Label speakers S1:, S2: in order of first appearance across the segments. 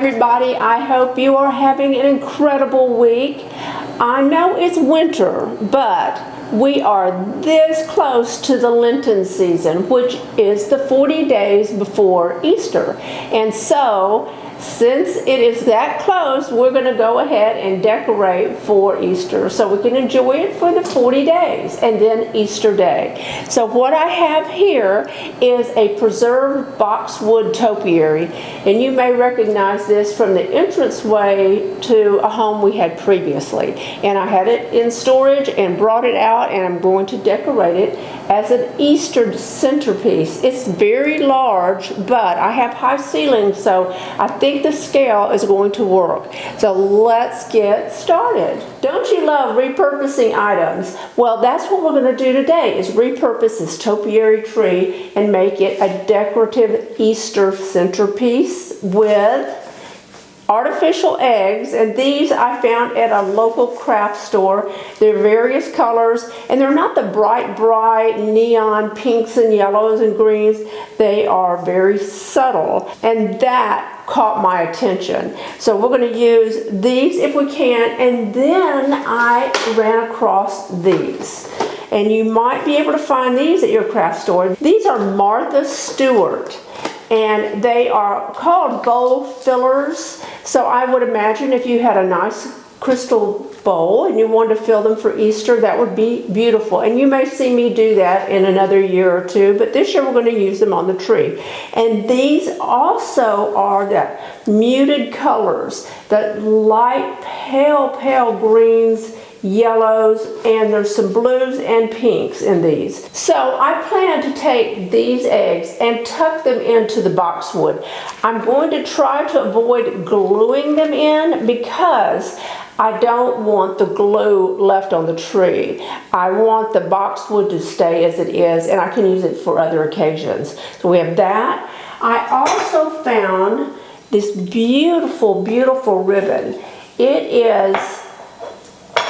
S1: everybody. I hope you are having an incredible week. I know it's winter, but we are this close to the Lenten season, which is the 40 days before Easter. And so, since it is that close, we're going to go ahead and decorate for Easter so we can enjoy it for the 40 days and then Easter Day. So what I have here is a preserved boxwood topiary, and you may recognize this from the entranceway to a home we had previously. And I had it in storage and brought it out, and I'm going to decorate it as an Easter centerpiece. It's very large, but I have high ceilings, so I think the scale is going to work. So let's get started. Don't you love repurposing items? Well, that's what we're going to do today, is repurpose this topiary tree and make it a decorative Easter centerpiece with artificial eggs, and these I found at a local craft store. They're various colors, and they're not the bright neon pinks and yellows and greens. They are very subtle, and that caught my attention. So we're going to use these if we can, and then I ran across these. And you might be able to find these at your craft store. These are Martha Stewart, and they are called bowl fillers. So I would imagine if you had a nice crystal bowl and you wanted to fill them for Easter, that would be beautiful. And you may see me do that in another year or two, but this year we're going to use them on the tree. And these also are the muted colors, the light pale greens, yellows, and there's some blues and pinks in these. So I plan to take these eggs and tuck them into the boxwood. I'm going to try to avoid gluing them in because I don't want the glue left on the tree. I want the boxwood to stay as it is, and I can use it for other occasions. So we have that. I also found this beautiful ribbon. It is,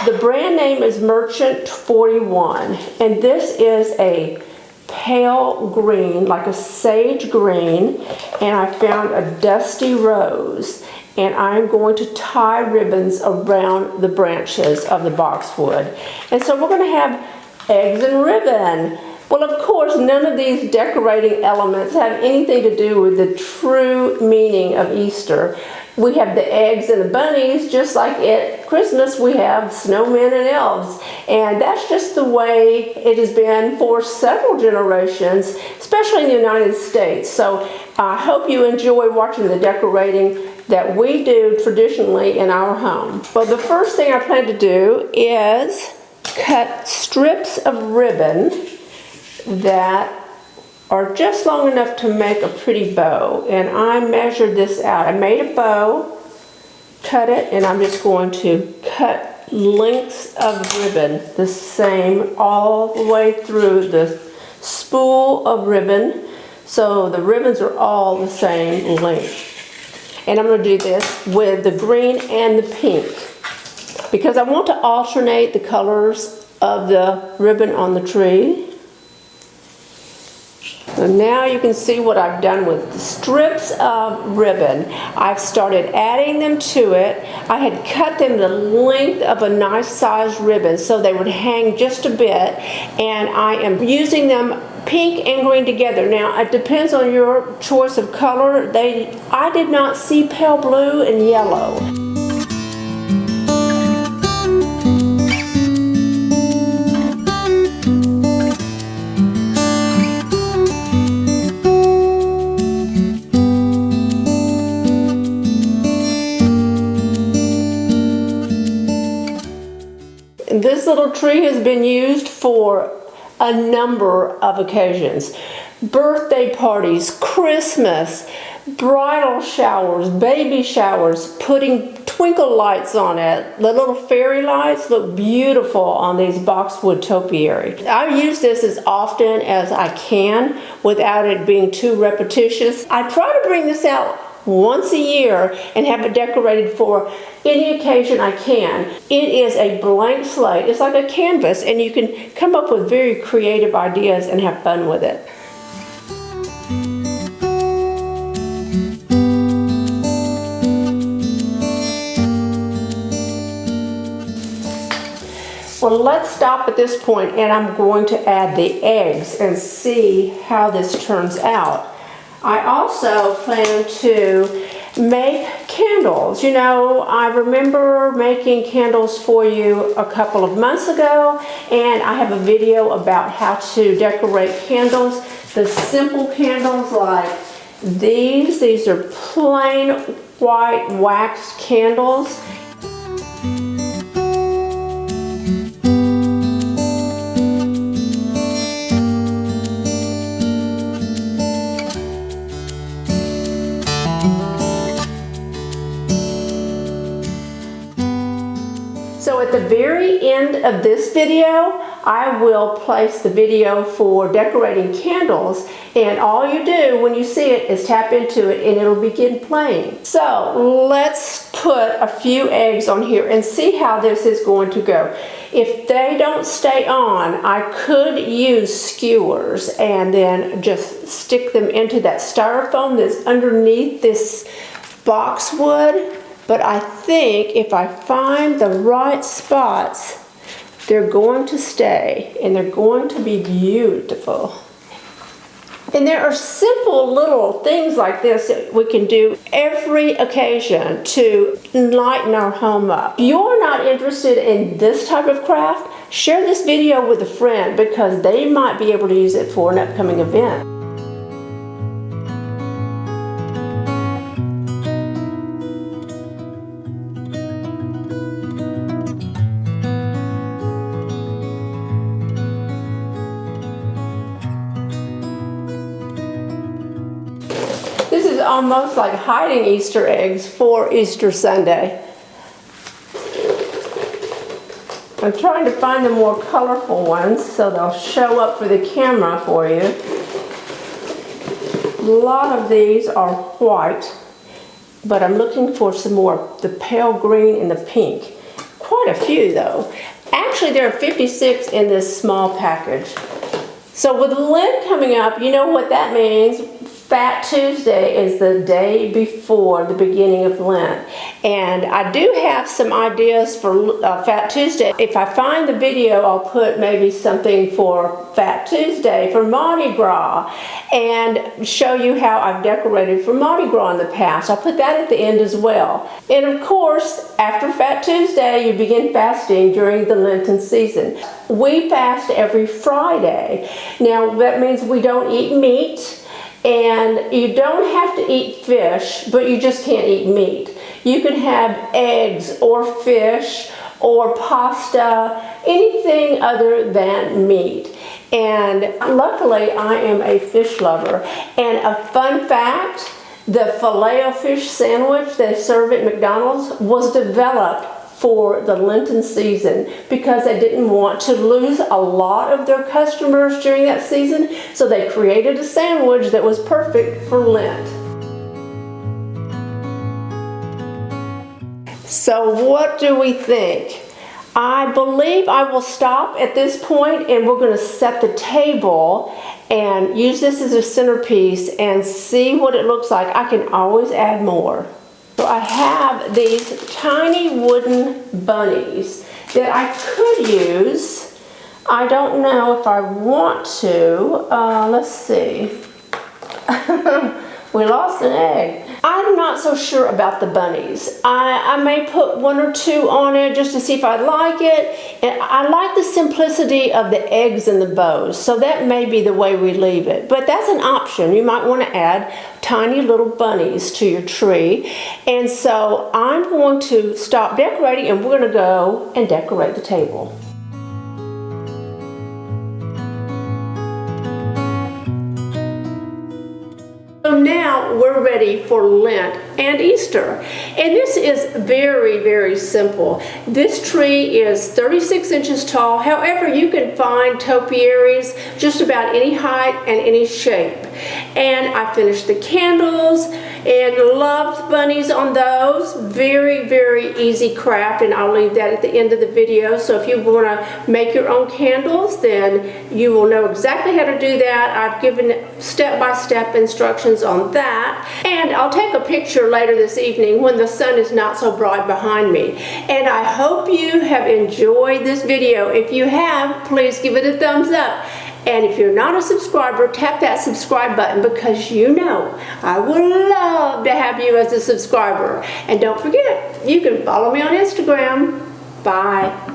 S1: the brand name is Merchant 41, and this is a pale green, like a sage green, and I found a dusty rose, and I'm going to tie ribbons around the branches of the boxwood. And so we're going to have eggs and ribbon. Well, of course, none of these decorating elements have anything to do with the true meaning of Easter. We have the eggs and the bunnies, just like at Christmas we have snowmen and elves. And that's just the way it has been for several generations, especially in the United States. So I hope you enjoy watching the decorating that we do traditionally in our home. Well, the first thing I plan to do is cut strips of ribbon that are just long enough to make a pretty bow. And I measured this out. I made a bow, cut it, and I'm just going to cut lengths of ribbon the same all the way through the spool of ribbon. So the ribbons are all the same length. And I'm going to do this with the green and the pink because I want to alternate the colors of the ribbon on the tree. So now you can see what I've done with the strips of ribbon. I've started adding them to it. I had cut them the length of a nice sized ribbon so they would hang just a bit, and I am using them pink and green together. Now it depends on your choice of color. I did not see pale blue and yellow. This little tree has been used for a number of occasions. Birthday parties, Christmas, bridal showers, baby showers, putting twinkle lights on it. The little fairy lights look beautiful on these boxwood topiary. I use this as often as I can without it being too repetitious. I try to bring this out once a year and have it decorated for any occasion I can. It is a blank slate. It's like a canvas, and you can come up with very creative ideas and have fun with it. Well, let's stop at this point and I'm going to add the eggs and see how this turns out. I also plan to make candles. You know, I remember making candles for you a couple of months ago, and I have a video about how to decorate candles. The simple candles like these are plain white waxed candles. So at the very end of this video, I will place the video for decorating candles, and all you do when you see it is tap into it and it'll begin playing. So let's put a few eggs on here and see how this is going to go. If they don't stay on, I could use skewers and then just stick them into that styrofoam that's underneath this boxwood. But I think if I find the right spots, they're going to stay and they're going to be beautiful. And there are simple little things like this that we can do every occasion to lighten our home up. If you're not interested in this type of craft, share this video with a friend because they might be able to use it for an upcoming event. This is almost like hiding Easter eggs for Easter Sunday. I'm trying to find the more colorful ones so they'll show up for the camera for you. A lot of these are white, but I'm looking for some more, the pale green and the pink. Quite a few though. Actually, there are 56 in this small package. So with Lent coming up, you know what that means. Fat Tuesday is the day before the beginning of Lent, and I do have some ideas for Fat Tuesday. If I find the video, I'll put maybe something for Fat Tuesday for Mardi Gras and show you how I've decorated for Mardi Gras in the past. I'll put that at the end as well. And of course, after Fat Tuesday, you begin fasting during the Lenten season. We fast every Friday. Now that means we don't eat meat. And you don't have to eat fish, but you just can't eat meat. You can have eggs or fish or pasta, anything other than meat. And luckily, I am a fish lover. And a fun fact, the Filet-O-Fish sandwich they serve at McDonald's was developed for the Lenten season because they didn't want to lose a lot of their customers during that season, so they created a sandwich that was perfect for Lent. So what do we think? I believe I will stop at this point and we're going to set the table and use this as a centerpiece and see what it looks like. I can always add more. So I have these tiny wooden bunnies that I could use. I don't know if I want to. Let's see. We lost an egg. I'm not so sure about the bunnies. I may put one or two on it just to see if I like it. And I like the simplicity of the eggs and the bows, so that may be the way we leave it. But that's an option. You might want to add tiny little bunnies to your tree. And so I'm going to stop decorating and we're going to go and decorate the table. So now we're ready for Lent and Easter. And this is very, very simple. This tree is 36 inches tall. However, you can find topiaries just about any height and any shape. And I finished the candles and loved bunnies on those. Very, very easy craft, and I'll leave that at the end of the video. So if you want to make your own candles, then you will know exactly how to do that. I've given step-by-step instructions on that. And I'll take a picture later this evening when the sun is not so bright behind me. And I hope you have enjoyed this video. If you have, please give it a thumbs up. And if you're not a subscriber, tap that subscribe button, because you know I would love to have you as a subscriber. And don't forget, you can follow me on Instagram. Bye.